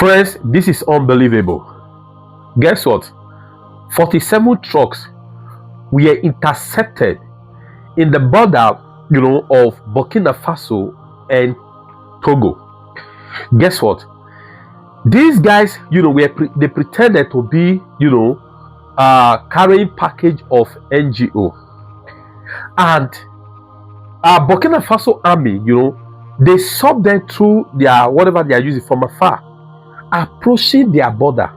Friends, this is unbelievable. Guess what? 47 trucks were intercepted in the border, of Burkina Faso and Togo. Guess what? These guys, they pretended to be, carrying package of NGO, and Burkina Faso army, they saw them through their whatever they are using from afar, approaching their border.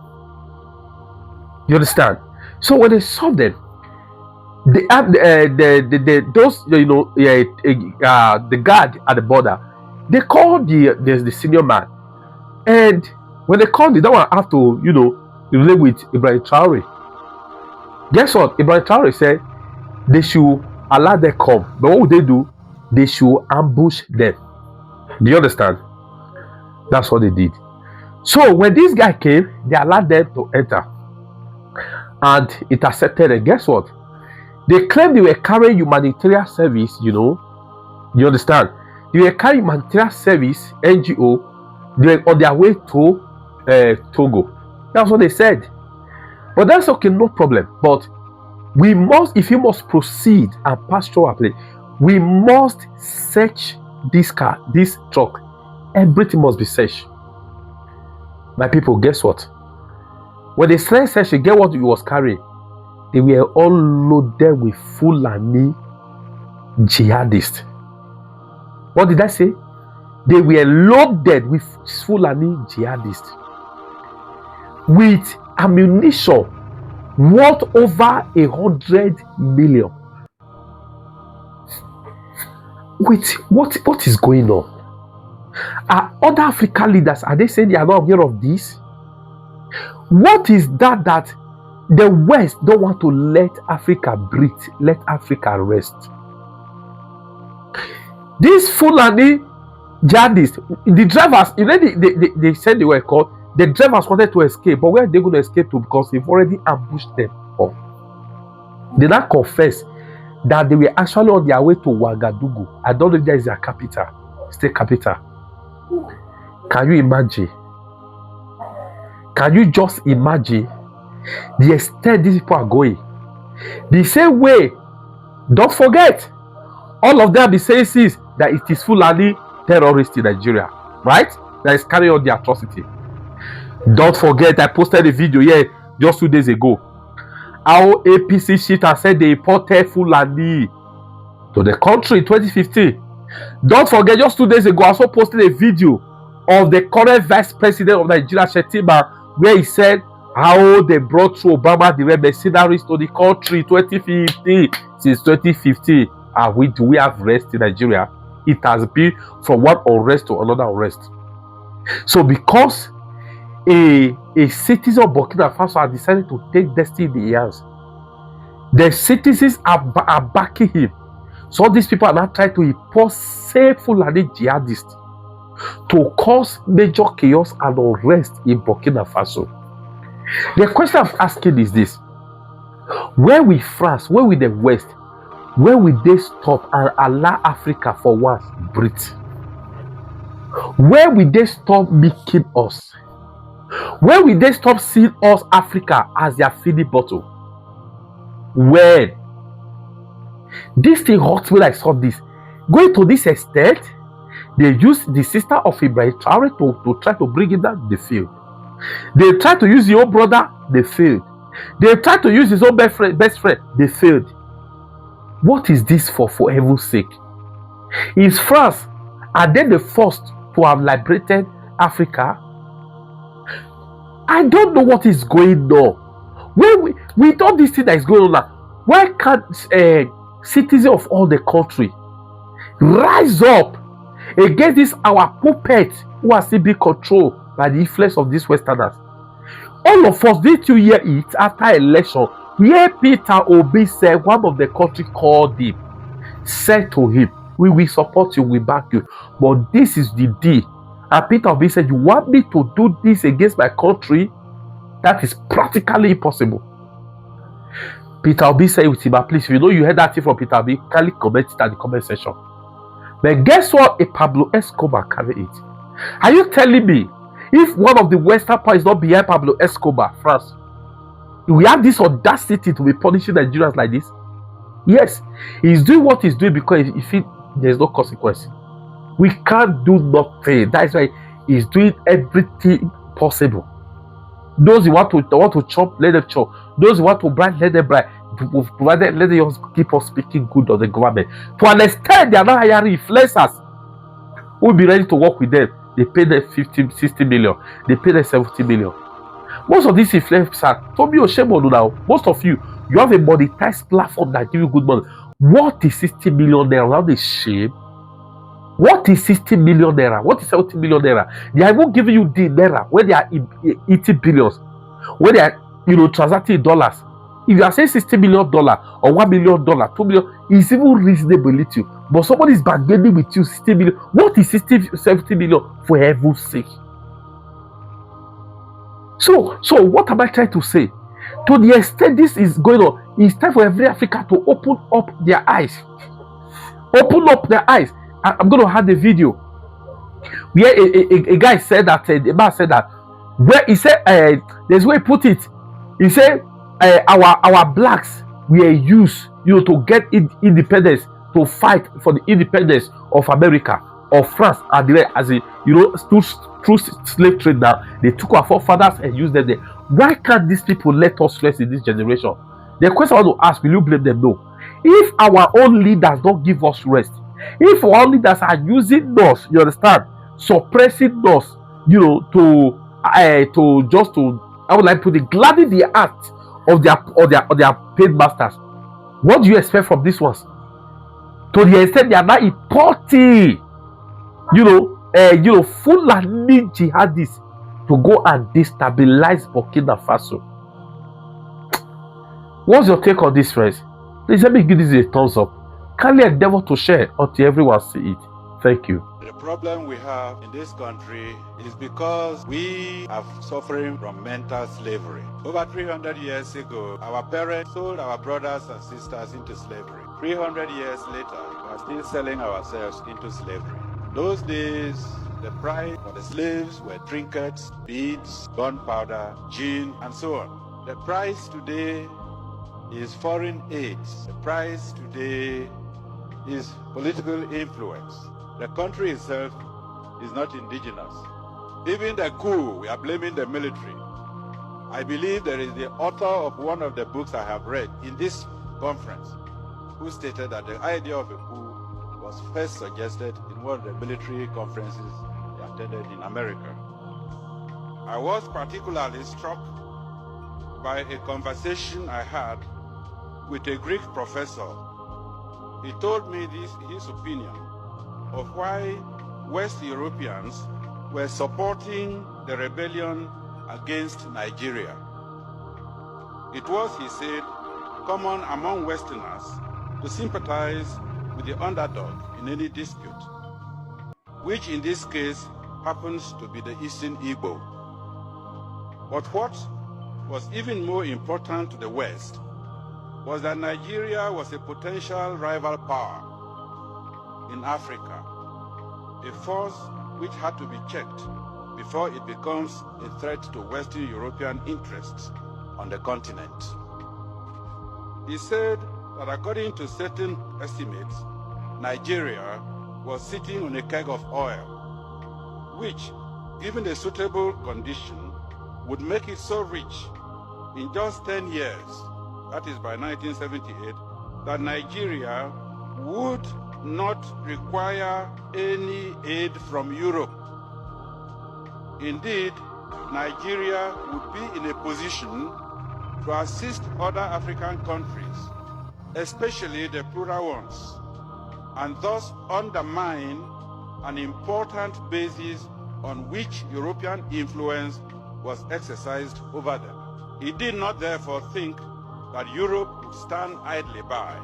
You understand? So when they saw them, the guard at the border, they called the senior man, and when they called that one have to relate with Ibrahim Traore. Guess what? Ibrahim Traore said they should allow them come, but what would they do? They should ambush them. Do you understand? That's what they did. So when this guy came, they allowed them to enter and intercepted them. Guess what? They claimed they were carrying humanitarian service, you understand? They were carrying humanitarian service, NGO. They were on their way to Togo. That's what they said. But that's okay, no problem. But we must, if you must proceed and pass through our place, we must search this car, this truck. Everything must be searched. My people, guess what? When they search, you get what he was carrying. They were all loaded with Fulani jihadists. What did I say? They were loaded with Fulani jihadists, with ammunition worth over 100 million. Wait, what is going on? Are other African leaders, are they saying they are not aware of this? What is that the West don't want to let Africa breathe, let Africa rest? These Fulani jihadists, the drivers, they said they were caught. The drivers wanted to escape, but where are they going to escape to? Because they've already ambushed them all. They now confess that they were actually on their way to Ouagadougou. I don't know if that is their capital, state capital. Can you imagine? Can you just imagine the extent these people are going? The same way, don't forget, all of them be saying is that it is Fulani terrorists in Nigeria, right? That is carrying on the atrocity. Don't forget, I posted a video here just 2 days ago. Our APC shit has said they imported Fulani to the country in 2015. Don't forget, just 2 days ago, I also posted a video of the current vice president of Nigeria, Shetima, where he said how they brought through Obama the mercenaries to the country 2015. Since 2015, we have rest in Nigeria. It has been from one unrest to another unrest. So because a citizen of Burkina Faso has decided to take destiny in the hands, the citizens are backing him. So these people are now trying to impose Fulani jihadists to cause major chaos and unrest in Burkina Faso. The question I'm asking is this: where will France, where will the West, where will they stop and allow Africa for once breathe? Where will they stop making us? Where will they stop seeing us, Africa, as their feeding bottle? When? This thing hurts me like I saw this. Going to this extent, they use the sister of Ibrahim Traore to try to bring it down. They failed. They tried to use your brother. They failed. They tried to use his own best friend. They failed. What is this for heaven's sake? Is France, are they the first to have liberated Africa? I don't know what is going on. When with all this thing that is going on now, why can't citizens of all the country rise up against this our puppets who are still being controlled by the influence of these Westerners? All of us, did you hear it after election? Where Peter Obi said, one of the country called him, said to him, we will support you, we back you, but this is the deal. And Peter Obi said, you want me to do this against my country? That is practically impossible. Peter Obi said with him, please, if you know you heard that thing from Peter Obi, kindly comment it at the comment section. But guess what? A Pablo Escobar carried it. Are you telling me If one of the Western powers is not behind Pablo Escobar, France, we have this audacity to be punishing Nigerians like this. Yes, he's doing what he's doing because he feels there's no consequence. We can't do nothing. That's why he's doing everything possible. Those who want to chop, let them chop. Those who want to bribe, let them bribe. Provided, let them just keep on speaking good of the government. To an extent, they are not hiring influencers who will be ready to work with them. They pay them 50, 60 million. They pay them 70 million. Most of these influencers, to be ashamed now, most of you have a monetized platform that give you good money. What is 60 million naira? Without the shame? What is 60 million naira? What is 70 million naira? They are even giving you the naira when they are eating billions, when they are transacting dollars. If you are saying $60 million or $1 million, $2 million, it's even reasonable little. But somebody is bargaining with you 60 million. What is 60, 70 million for heaven's sake? So what am I trying to say? To the extent this is going on, it's time for every African to open up their eyes. Open up their eyes. I'm going to have the video where a guy said that, a man said that, where he said, there's where he put it. He said, our blacks were used, to get independence, to fight for the independence of America, of France, and the as a, through slave trade. Now they took our forefathers and used them there. Why can't these people let us rest in this generation? The question I want to ask: will you blame them? No. If our own leaders don't give us rest, if our own leaders are using us, you understand, suppressing us, to just to, I would like to put it, gladden the heart of their paid masters. What do you expect from these ones? To the extent they are not importing, Fulani jihadists to go and destabilize Burkina Faso. What's your take on this, friends? Please let me give this a thumbs up. Kindly endeavor to share until everyone see it. Thank you. The problem we have in this country is because we are suffering from mental slavery. Over 300 years ago, our parents sold our brothers and sisters into slavery. 300 years later, we are still selling ourselves into slavery. Those days, the price for the slaves were trinkets, beads, gunpowder, gin, and so on. The price today is foreign aids. The price today is political influence. The country itself is not indigenous. Even the coup, we are blaming the military. I believe there is the author of one of the books I have read in this conference who stated that the idea of a coup was first suggested in one of the military conferences he attended in America. I was particularly struck by a conversation I had with a Greek professor. He told me his opinion of why West Europeans were supporting the rebellion against Nigeria. It was, he said, common among Westerners to sympathize with the underdog in any dispute, which in this case happens to be the Eastern Igbo. But what was even more important to the West was that Nigeria was a potential rival power in Africa, a force which had to be checked before it becomes a threat to Western European interests on the continent. He said that according to certain estimates, Nigeria was sitting on a keg of oil, which, given a suitable condition, would make it so rich in just 10 years, that is by 1978, that Nigeria would not require any aid from Europe. Indeed, Nigeria would be in a position to assist other African countries, especially the poorer ones, and thus undermine an important basis on which European influence was exercised over them. He did not therefore think that Europe would stand idly by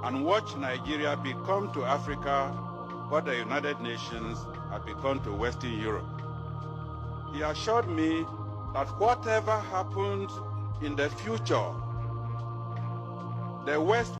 and watch Nigeria become to Africa what the United Nations had become to Western Europe. He assured me that whatever happened in the future, the West